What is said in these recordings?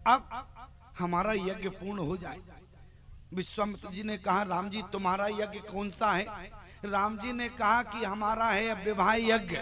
अब हमारा यज्ञ पूर्ण हो जाए। विश्वामित्र जी ने कहा राम जी तुम्हारा यज्ञ कौन सा है? राम जी ने कहा कि हमारा है विवाह यज्ञ।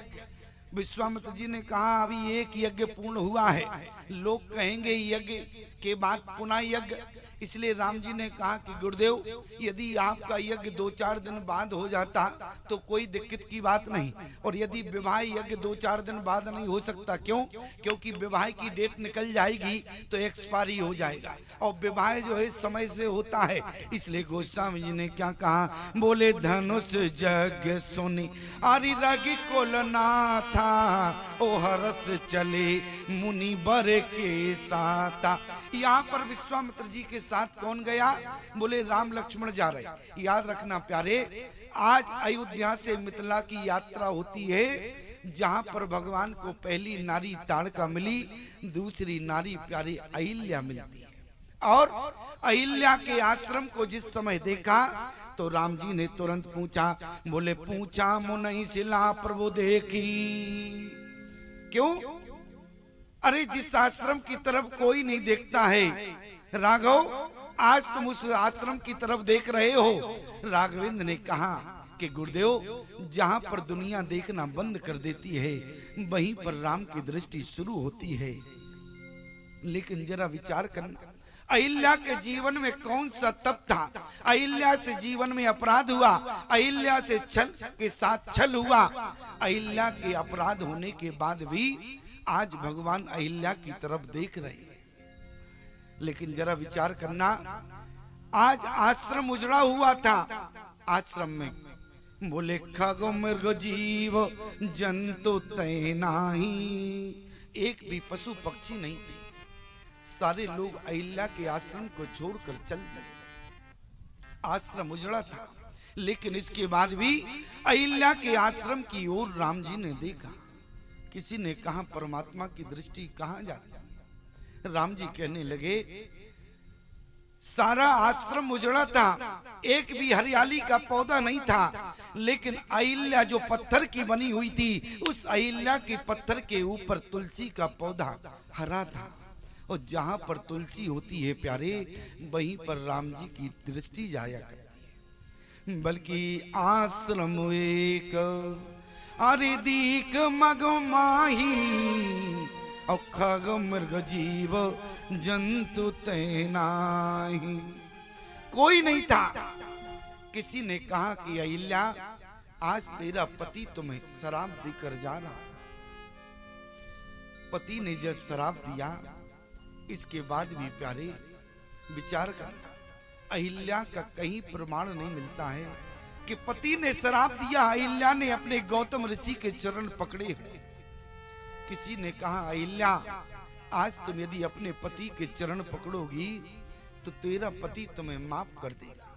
विश्वामित्र जी ने कहा अभी एक यज्ञ पूर्ण हुआ है, लोग कहेंगे यज्ञ के बाद पुनः यज्ञ। इसलिए राम जी ने कहा कि गुरुदेव यदि आपका यज्ञ 2-4 दिन बाद हो जाता तो कोई दिक्कत की बात नहीं, और यदि विवाह यज्ञ 2-4 दिन बाद नहीं हो सकता, क्यों? क्योंकि विवाह की डेट निकल जाएगी तो एक्सपायरी हो जाएगा, और विवाह जो है समय से होता है। इसलिए गोस्वामी जी ने क्या कहा, बोले धनुष यज्ञ सुनी आरी रगी कोलना था, ओ हरस चले मुनि बर के साथ। यहाँ पर विश्वामित्र जी के साथ कौन गया? बोले राम लक्ष्मण जा रहे। याद रखना प्यारे, आज अयोध्या से मिथिला की यात्रा होती है, जहाँ पर भगवान को पहली नारी ताड़का मिली, दूसरी नारी प्यारी अहिल्या मिलती है। और अहिल्या के आश्रम को जिस समय देखा तो राम जी ने तुरंत पूछा, बोले पूछा मुनि शिला प्रभु देखी। क्यों? अरे जिस आश्रम की तरफ कोई नहीं देखता है राघव, आज तुम उस आश्रम की तरफ देख रहे हो। राघवेंद्र ने कहा कि गुरुदेव जहां पर दुनिया देखना बंद कर देती है वहीं पर राम की दृष्टि शुरू होती है। लेकिन जरा विचार करना, अहिल्या के जीवन में कौन सा तप था? अहिल्या से जीवन में अपराध हुआ, अहिल्या से छल के साथ छल हुआ। अहिल्या के अपराध होने के बाद भी आज भगवान अहिल्या की तरफ देख रहे हैं। लेकिन जरा विचार करना, आज आश्रम उजड़ा हुआ था, आश्रम में बोले खग मृग जीव जंतु तैनाही, एक भी पशु पक्षी नहीं थे। सारे लोग अहिल्या के आश्रम को छोड़कर चल दिए। आश्रम उजड़ा था, लेकिन इसके बाद भी अहिल्या के आश्रम की ओर राम जी ने देखा। किसी ने कहा परमात्मा की दृष्टि कहां जाती है? राम जी कहने लगे सारा आश्रम उजड़ा था, एक भी हरियाली का पौधा नहीं था, लेकिन अहिल्या जो पत्थर की बनी हुई थी, उस अहिल्या के पत्थर के ऊपर तुलसी का पौधा हरा था। और जहां पर तुलसी होती है प्यारे, वहीं पर राम जी की दृष्टि जाया करती है। बल्कि आश्रम एक अरे दीक मग माही, और खग मृग जीव जंतु तैनाही, कोई नहीं था। किसी ने कहा कि अहिल्या आज तेरा पति तुम्हें शराब देकर जा रहा। पति ने जब शराब दिया, इसके बाद भी प्यारे विचार करना, अहिल्या का कहीं प्रमाण नहीं मिलता है कि पति ने शराब दिया, अहिल्या ने अपने गौतम ऋषि के चरण पकड़े हुए। किसी ने कहा अहिल्या आज तुम यदि अपने पति के चरण पकड़ोगी तो तेरा पति तुम्हें माफ कर देगा।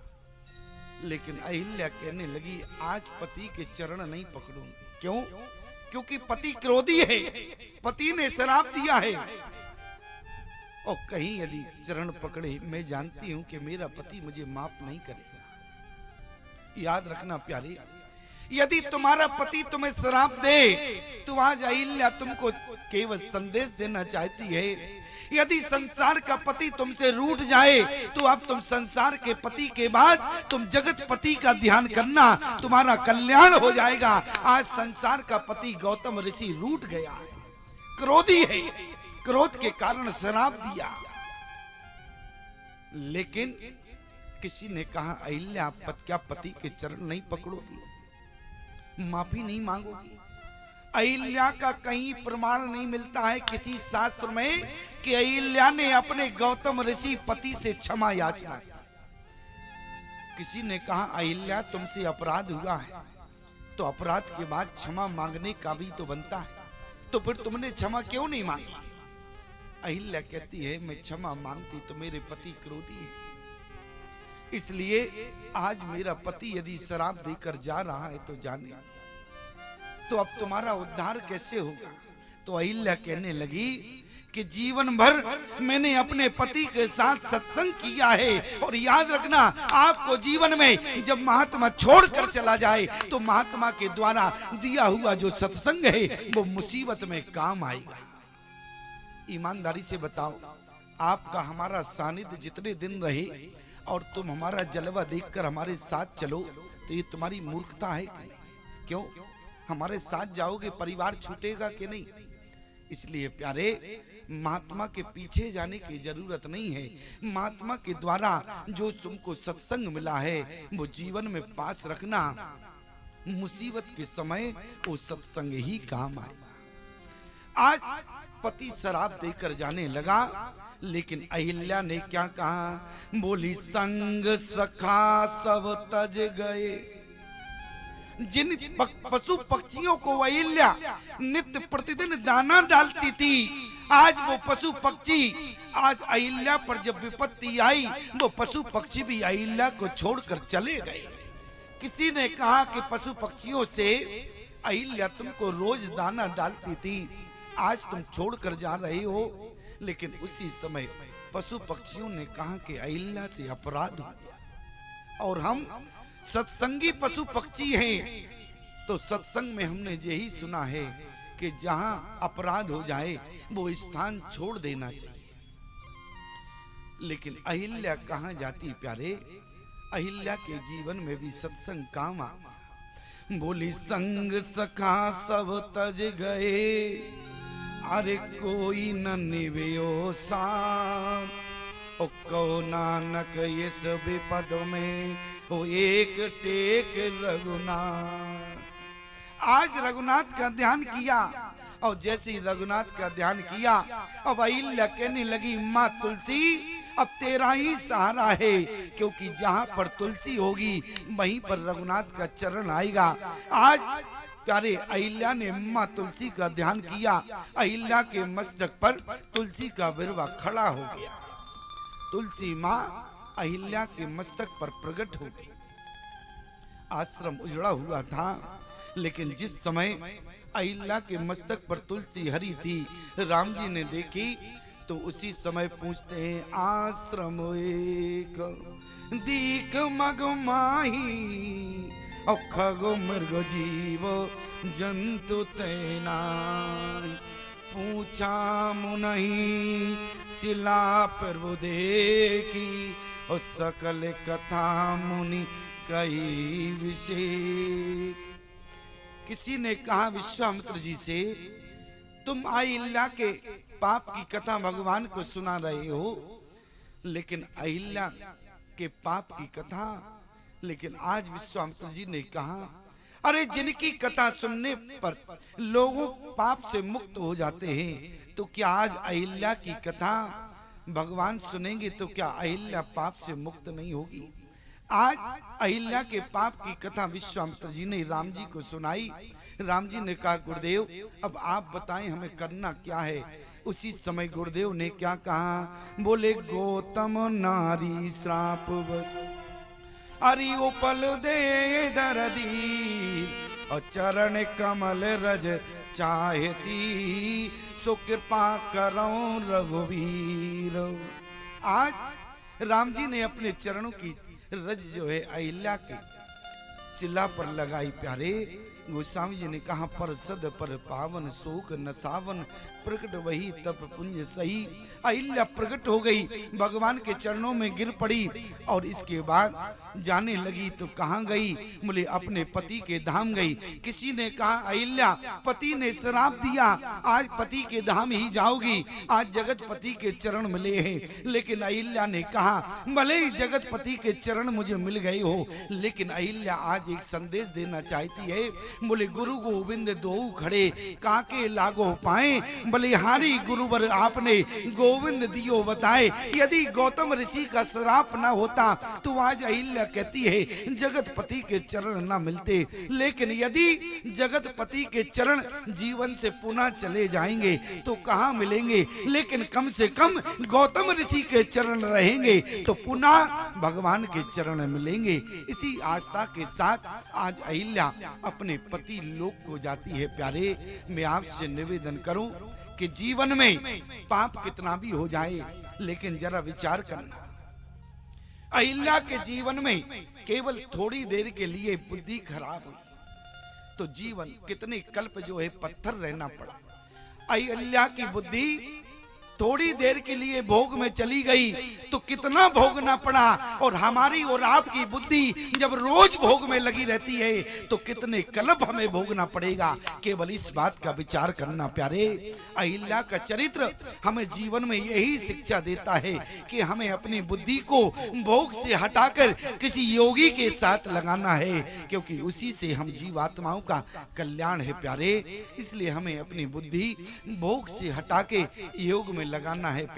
लेकिन अहिल्या कहने लगी आज पति के चरण नहीं पकड़ूंगी। क्यों? क्योंकि पति क्रोधी है, पति ने शराब दिया है, और कहीं यदि चरण पकड़े मैं जानती हूं कि मेरा पति मुझे माफ नहीं करेगा। याद रखना प्यारे, यदि तुम्हारा पति तुम्हें श्राप दे तो आज अहिल्या तुमको केवल संदेश देना चाहती है। यदि संसार का पति तुमसे रूठ जाए तो अब तुम संसार के पति के बाद तुम जगत पति का ध्यान करना, तुम्हारा कल्याण हो जाएगा। आज संसार का पति गौतम ऋषि रूठ गया है, क्रोधी है, क्रोध के कारण श्राप दिया। लेकिन किसी ने कहा अहिल्या क्या पति के चरण नहीं पकड़ोगी, माफी नहीं मांगोगी? अहिल्या का कहीं प्रमाण नहीं मिलता है किसी शास्त्र में कि अहिल्या ने अपने गौतम ऋषि पति से क्षमा याचना। किसी ने कहा अहिल्या तुमसे अपराध हुआ है तो अपराध के बाद क्षमा मांगने का भी तो बनता है, तो फिर तुमने क्षमा क्यों नहीं मांगी? अहिल्या कहती है मैं क्षमा मांगती तो मेरे पति क्रोधी है, इसलिए आज मेरा पति यदि शराब देकर जा रहा है तो जाने, तो अब तुम्हारा उद्धार कैसे होगा? तो अहिल्या कहने लगी कि जीवन भर मैंने अपने पति के साथ सत्संग किया है, और याद रखना आपको जीवन में जब महात्मा छोड़कर चला जाए तो महात्मा के द्वारा दिया हुआ जो सत्संग है वो मुसीबत में काम आएगा। ईमानदारी से बताओ, आपका हमारा सानिध्य जितने दिन रहे और तुम हमारा जलवा देखकर हमारे साथ चलो, तो ये तुम्हारी मूर्खता है कि नहीं? क्यों हमारे साथ जाओगे, परिवार छूटेगा कि नहीं? इसलिए प्यारे, महात्मा के पीछे जाने की जरूरत नहीं है। महात्मा के द्वारा जो तुमको सत्संग मिला है वो जीवन में पास रखना। मुसीबत के समय वो सत्संग ही काम आएगा। आज पति शराब देकर जाने लगा, लेकिन अहिल्या ने क्या कहा? बोली संग सखा सब तज गए। जिन पशु पक्षियों को अहिल्या नित्य प्रतिदिन दाना डालती थी, आज वो पशु पक्षी, आज अहिल्या पर जब विपत्ति आई, वो पशु पक्षी भी अहिल्या को छोड़कर चले गए। किसी ने कहा कि पशु पक्षियों से अहिल्या तुमको रोज दाना डालती थी, आज तुम छोड़कर जा रहे हो। लेकिन उसी समय पशु पक्षियों ने कहा कि अहिल्या से अपराध हो गया, और हम सत्संगी पशु पक्षी हैं। तो सत्संग में हमने यही सुना है कि जहां अपराध हो जाए वो स्थान छोड़ देना चाहिए। लेकिन अहिल्या कहां जाती प्यारे? अहिल्या के जीवन में भी सत्संग काम आ। बोली संग सखा सब तज गए, अरे कोई न निवयो साथ, ओ को नानक इस विपद में ओ एक टेक रघुनाथ। आज रघुनाथ का ध्यान किया, और जैसे ही रघुनाथ का ध्यान किया, अब अहिल्या कहने लगी, माँ तुलसी अब तेरा ही सहारा है, क्योंकि जहाँ पर तुलसी होगी वहीं पर रघुनाथ का चरण आएगा। आज प्यारे अहिल्या ने माँ तुलसी का ध्यान किया, अहिल्या के मस्तक पर तुलसी का विरवा खड़ा हो गया। तुलसी माँ अहिल्या के मस्तक पर प्रकट हो गई। आश्रम उजड़ा हुआ था, लेकिन जिस समय अहिल्या के मस्तक पर तुलसी हरी थी, राम जी ने देखी तो उसी समय पूछते हैं, आश्रम एक दीख मग माही, और खगो मृग जीव जंतु तैना, पूछा मुनहि शिला प्रभु देखी, और सकल कथा मुनि कई विशेष। किसी ने कहा विश्वामित्र जी से, तुम अहिल्या के पाप की कथा भगवान को सुना रहे हो, लेकिन अहिल्या के पाप की कथा। लेकिन आज विश्वामित्र जी ने कहा, अरे जिनकी कथा सुनने पर लोगों पाप से मुक्त हो जाते हैं, तो क्या आज अहिल्या की कथा भगवान सुनेंगे तो क्या अहिल्या पाप से मुक्त नहीं होगी? आज अहिल्या के पाप की कथा विश्वामित्र जी ने राम जी को सुनाई। राम जी ने कहा, गुरुदेव अब आप बताएं हमें करना क्या है? उसी समय गुरुदेव ने क्या कहा? बोले गौतम नारी श्राप बस, अरि उपल दे दरदी, और चरण कमल रज चाहती, सो कृपा करो रघुवीर। आज राम जी ने अपने चरणों की रज जो है अहिल्या के शिला पर लगाई। प्यारे गोस्वामी जी ने कहा, पर सद पर पावन शोक नसावन, प्रकट वही तप पुंज सही। अहिल्या प्रकट हो गई, भगवान के चरणों में गिर पड़ी, और इसके बाद जाने लगी तो कहाँ गई? बोले अपने पति के धाम गई। किसी ने कहा, अहिल्या पति ने श्राप दिया, आज पति के धाम ही जाओगी, आज जगत पति के चरण मिले हैं। लेकिन अहिल्या ने कहा, भले ही जगत पति के चरण मुझे मिल गए हो, लेकिन अहिल्या आज एक संदेश देना चाहती है। बोले गुरु गोविंद दो खड़े, काके लागो पाए, बलिहारी गुरुवर आपने गोविंद दियो बताए। यदि गौतम ऋषि का श्राप न होता तो आज अहिल्या कहती है जगत पति के चरण न मिलते। लेकिन यदि जगत पति के चरण जीवन से पुनः चले जाएंगे तो कहाँ मिलेंगे? लेकिन कम से कम गौतम ऋषि के चरण रहेंगे तो पुनः भगवान के चरण मिलेंगे। इसी आस्था के साथ आज अहिल्या अपने पति लोक को जाती है। प्यारे मैं आपसे निवेदन करूं कि जीवन में पाप कितना भी हो जाए, लेकिन जरा विचार करना, अहिल्या के जीवन में केवल थोड़ी देर के लिए बुद्धि खराब हुई तो जीवन कितने कल्प जो है पत्थर रहना पड़ा। अहिल्या की बुद्धि थोड़ी देर के लिए भोग में चली गई तो कितना भोगना पड़ा, और हमारी और आपकी बुद्धि जब रोज भोग में लगी रहती है तो कितने कलप हमें भोगना पड़ेगा। केवल इस बात का विचार करना प्यारे। अहिल्या का चरित्र हमें जीवन में यही शिक्षा देता है कि हमें अपनी बुद्धि को भोग से हटाकर किसी योगी के साथ लगाना है, क्योंकि उसी से हम जीवात्माओं का कल्याण है प्यारे। इसलिए हमें अपनी बुद्धि भोग से हटा के योग में लगाना है प्यारे।